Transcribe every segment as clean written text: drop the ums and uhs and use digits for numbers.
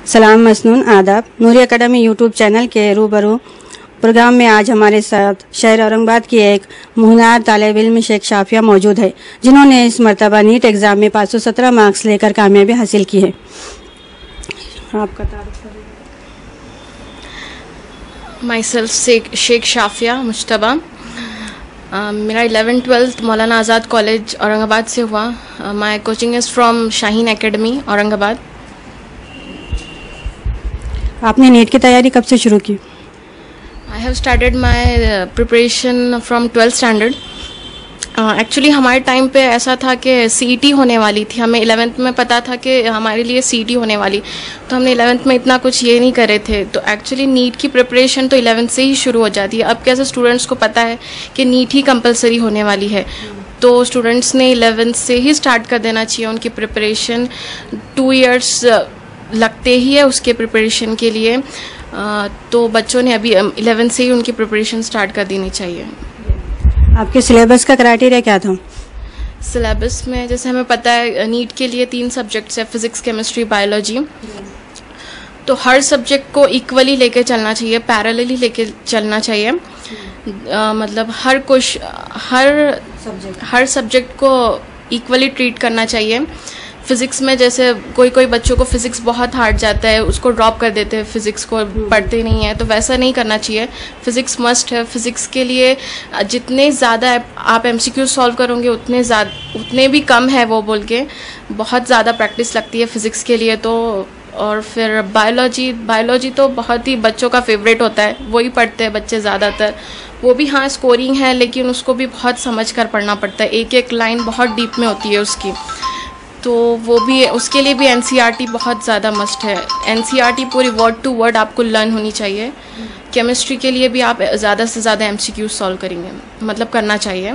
सलाम मसनून आदाब। नूरी academy YouTube channel के रूबरू प्रोग्राम में आज हमारे साथ शहर औरंगाबाद की एक मुहनार तालिब इल्म शेख शाफिया मौजूद है, जिन्होंने इस मरतबा नीट एग्ज़ाम में 517 मार्क्स लेकर कामयाबी हासिल की है। आपका तारुफ करें। Myself Sheikh Shafia Mushtaba. मेरा 11th-12th मौलाना आज़ाद कॉलेज औरंगाबाद से हुआ। My coaching is from Shaheen academy Aurangabad. आपने नीट की तैयारी कब से शुरू की? I have started my preparation from 12th standard. Actually हमारे टाइम पे ऐसा था कि CET होने वाली थी। हमें 11th में पता था कि हमारे लिए CET होने वाली, तो हमने 11th में इतना कुछ ये नहीं करे थे। तो एक्चुअली नीट की प्रिपरेशन तो 11th से ही शुरू हो जाती है। अब कैसे स्टूडेंट्स को पता है कि नीट ही कंपलसरी होने वाली है, तो स्टूडेंट्स ने 11th से ही स्टार्ट कर देना चाहिए उनकी प्रिपरेशन। 2 years लगते ही है उसके प्रिपरेशन के लिए, तो बच्चों ने अभी 11th से ही उनकी प्रिपरेशन स्टार्ट कर देनी चाहिए। आपके सिलेबस का क्राइटेरिया क्या था? सिलेबस में जैसे हमें पता है नीट के लिए 3 सब्जेक्ट्स है, फिजिक्स, केमिस्ट्री, बायोलॉजी। तो हर सब्जेक्ट को इक्वली लेके चलना चाहिए, पैरेलली लेके चलना चाहिए। मतलब हर सब्जेक्ट को इक्वली ट्रीट करना चाहिए। फिज़िक्स में जैसे कोई बच्चों को फ़िज़िक्स बहुत हार्ड जाता है, उसको ड्रॉप कर देते हैं, फ़िज़िक्स को पढ़ते नहीं है, तो वैसा नहीं करना चाहिए। फ़िज़िक्स मस्ट है। फ़िज़िक्स के लिए जितने ज़्यादा आप MCQ सॉल्व करोगे उतने भी कम है वो बोल के, बहुत ज़्यादा प्रैक्टिस लगती है फ़िज़िक्स के लिए। तो और फिर बायोलॉजी तो बहुत ही बच्चों का फेवरेट होता है, वही पढ़ते हैं बच्चे ज़्यादातर। वो भी हाँ स्कोरिंग है, लेकिन उसको भी बहुत समझ कर पढ़ना पड़ता है, एक एक लाइन बहुत डीप में होती है उसकी, तो वो भी उसके लिए भी NCERT बहुत ज़्यादा मस्ट है। NCERT पूरी वर्ड टू वर्ड आपको लर्न होनी चाहिए। केमिस्ट्री के लिए भी आप ज़्यादा से ज़्यादा MCQ सॉल्व करेंगे, मतलब करना चाहिए।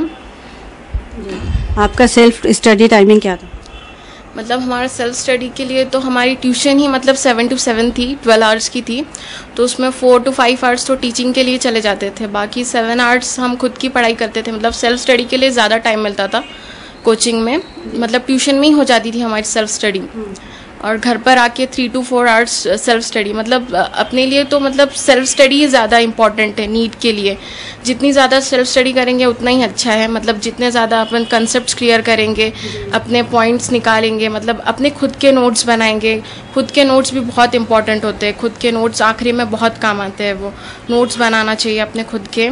आपका सेल्फ स्टडी टाइमिंग क्या था? मतलब हमारा सेल्फ स्टडी के लिए तो हमारी ट्यूशन ही मतलब 7 to 7 थी, 12 hours की थी। तो उसमें 4 to 5 hours तो टीचिंग के लिए चले जाते थे, बाकी 7 hours हम खुद की पढ़ाई करते थे। मतलब सेल्फ स्टडी के लिए ज़्यादा टाइम मिलता था कोचिंग में, मतलब ट्यूशन में ही हो जाती थी हमारी सेल्फ स्टडी, और घर पर आके 3 to 4 hours सेल्फ स्टडी। मतलब अपने लिए तो मतलब सेल्फ स्टडी ही ज़्यादा इम्पॉर्टेंट है नीट के लिए। जितनी ज़्यादा सेल्फ स्टडी करेंगे उतना ही अच्छा है। मतलब जितने ज़्यादा अपन कंसेप्ट्स क्लियर करेंगे, अपने पॉइंट्स निकालेंगे, मतलब अपने खुद के नोट्स बनाएंगे। खुद के नोट्स भी बहुत इंपॉर्टेंट होते हैं, खुद के नोट्स आखिरी में बहुत काम आते हैं। वो नोट्स बनाना चाहिए अपने खुद के।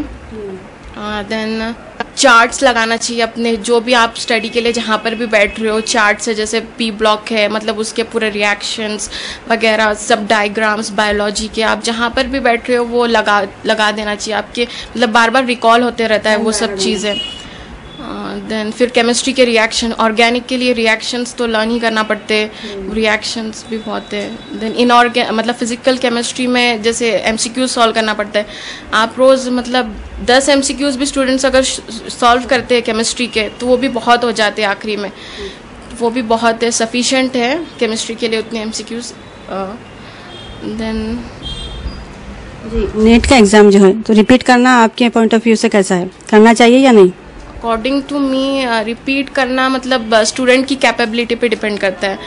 देन चार्ट्स लगाना चाहिए अपने, जो भी आप स्टडी के लिए जहाँ पर भी बैठ रहे हो, चार्ट्स है, जैसे P ब्लॉक है, मतलब उसके पूरे रिएक्शंस वगैरह सब डायग्राम्स, बायोलॉजी के आप जहाँ पर भी बैठ रहे हो वो लगा देना चाहिए आपके, मतलब बार बार रिकॉल होते रहता है वो सब चीज़ें। देन फिर केमिस्ट्री के रिएक्शन, ऑर्गेनिक के लिए रिएक्शंस तो लर्न ही करना पड़ते हैं, रिएक्शंस भी बहुत है। देन मतलब फिजिकल केमिस्ट्री में जैसे MCQ सॉल्व करना पड़ता है। आप रोज़ मतलब 10 MCQs भी स्टूडेंट्स अगर सॉल्व करते हैं केमिस्ट्री के, तो वो भी बहुत हो जाते हैं आखिरी में, वो भी बहुत है, सफिशेंट है केमिस्ट्री के लिए उतने MCQs। देन नीट का एग्ज़ाम जो है तो रिपीट करना आपके पॉइंट ऑफ व्यू से कैसा है, करना चाहिए या नहीं? अकॉर्डिंग टू मी रिपीट करना मतलब स्टूडेंट की कैपेबिलिटी पे डिपेंड करता है।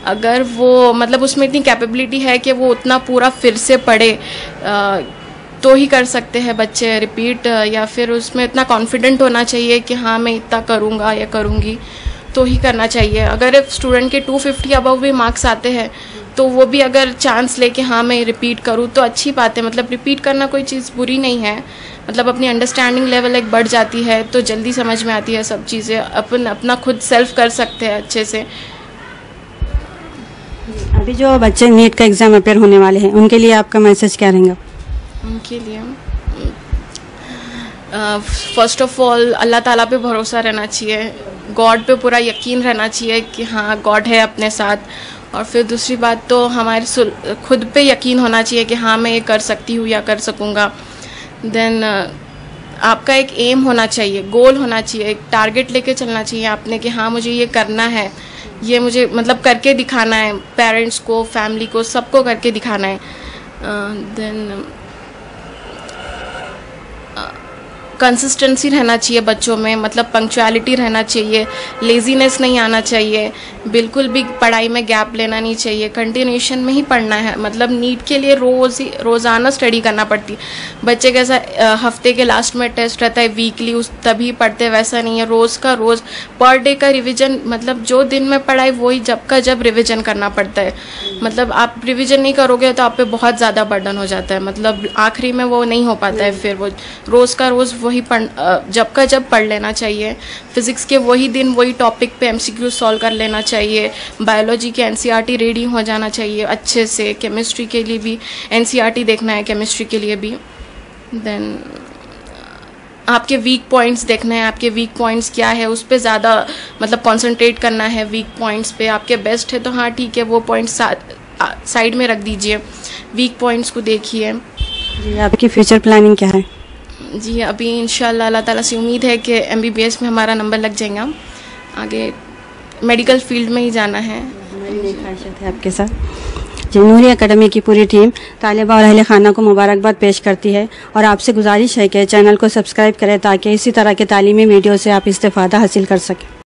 अगर वो मतलब उसमें इतनी कैपेबिलिटी है कि वो उतना पूरा फिर से पढ़े, तो ही कर सकते हैं बच्चे रिपीट, या फिर उसमें इतना कॉन्फिडेंट होना चाहिए कि हाँ मैं इतना करूँगा या करूँगी, तो ही करना चाहिए। अगर स्टूडेंट के 250 अबव भी मार्क्स आते हैं, तो वो भी अगर चांस ले कि हाँ मैं रिपीट करूँ तो अच्छी बात है। मतलब रिपीट करना कोई चीज़ बुरी नहीं है, मतलब अपनी अंडरस्टैंडिंग लेवल एक बढ़ जाती है, तो जल्दी समझ में आती है सब चीज़ें, अपना खुद सेल्फ कर सकते हैं अच्छे से। अभी जो बच्चे नीट का एग्ज़ाम अपेयर होने वाले हैं, उनके लिए आपका मैसेज क्या रहेगा? उनके लिए फर्स्ट ऑफ ऑल अल्लाह ताला पे भरोसा रहना चाहिए, गॉड पे पूरा यकीन रहना चाहिए कि हाँ गॉड है अपने साथ। और फिर दूसरी बात तो हमारे खुद पे यकीन होना चाहिए कि हाँ मैं ये कर सकती हूँ या कर सकूँगा। देन आपका एक एम होना चाहिए, गोल होना चाहिए, एक टारगेट लेके चलना चाहिए आपने कि हाँ मुझे ये करना है, ये मुझे मतलब करके दिखाना है, पेरेंट्स को, फैमिली को, सबको करके दिखाना है। देन कंसिस्टेंसी रहना चाहिए बच्चों में, मतलब पंक्चुअलिटी रहना चाहिए, लेजीनेस नहीं आना चाहिए, बिल्कुल भी पढ़ाई में गैप लेना नहीं चाहिए, कंटिन्यूशन में ही पढ़ना है। मतलब नीट के लिए रोज़ाना स्टडी करना पड़ती है। बच्चे कैसा हफ्ते के लास्ट में टेस्ट रहता है, वीकली उस तभी पढ़ते, वैसा नहीं है। रोज़ का रोज़ पर डे का रिवीजन, मतलब जो दिन में पढ़ाई वही जब का जब रिवीजन करना पड़ता है। मतलब आप रिवीजन नहीं करोगे तो आप पे बहुत ज़्यादा बर्डन हो जाता है, मतलब आखिरी में वो नहीं हो पाता है। फिर वो रोज़ का रोज़ वही जब का जब पढ़ लेना चाहिए। फिज़िक्स के वही दिन वही टॉपिक पे MCQ सॉल्व कर लेना चाहिए। बायोलॉजी के NCERT रेडी हो जाना चाहिए अच्छे से। केमिस्ट्री के लिए भी NCERT देखना है, केमिस्ट्री के लिए भी। देन आपके वीक पॉइंट्स देखना है, आपके वीक पॉइंट्स क्या है उस पर ज़्यादा मतलब कंसंट्रेट करना है। वीक पॉइंट्स पे आपके बेस्ट है तो हाँ ठीक है, वो पॉइंट्स साइड में रख दीजिए, वीक पॉइंट्स को देखिए। जी, आपकी फ्यूचर प्लानिंग क्या है? जी, अभी इंशाल्लाह अल्लाह ताला से उम्मीद है कि MBBS में हमारा नंबर लग जाएगा। आगे मेडिकल फील्ड में ही जाना है। हमारी ख्वाहिशात है आपके साथ। जी, नूरी एकेडमी की पूरी टीम तालिबा और अहले खाना को मुबारकबाद पेश करती है और आपसे गुजारिश है कि चैनल को सब्सक्राइब करें ताकि इसी तरह के तालीमी वीडियो से आप इस्तेफादा हासिल कर सकें।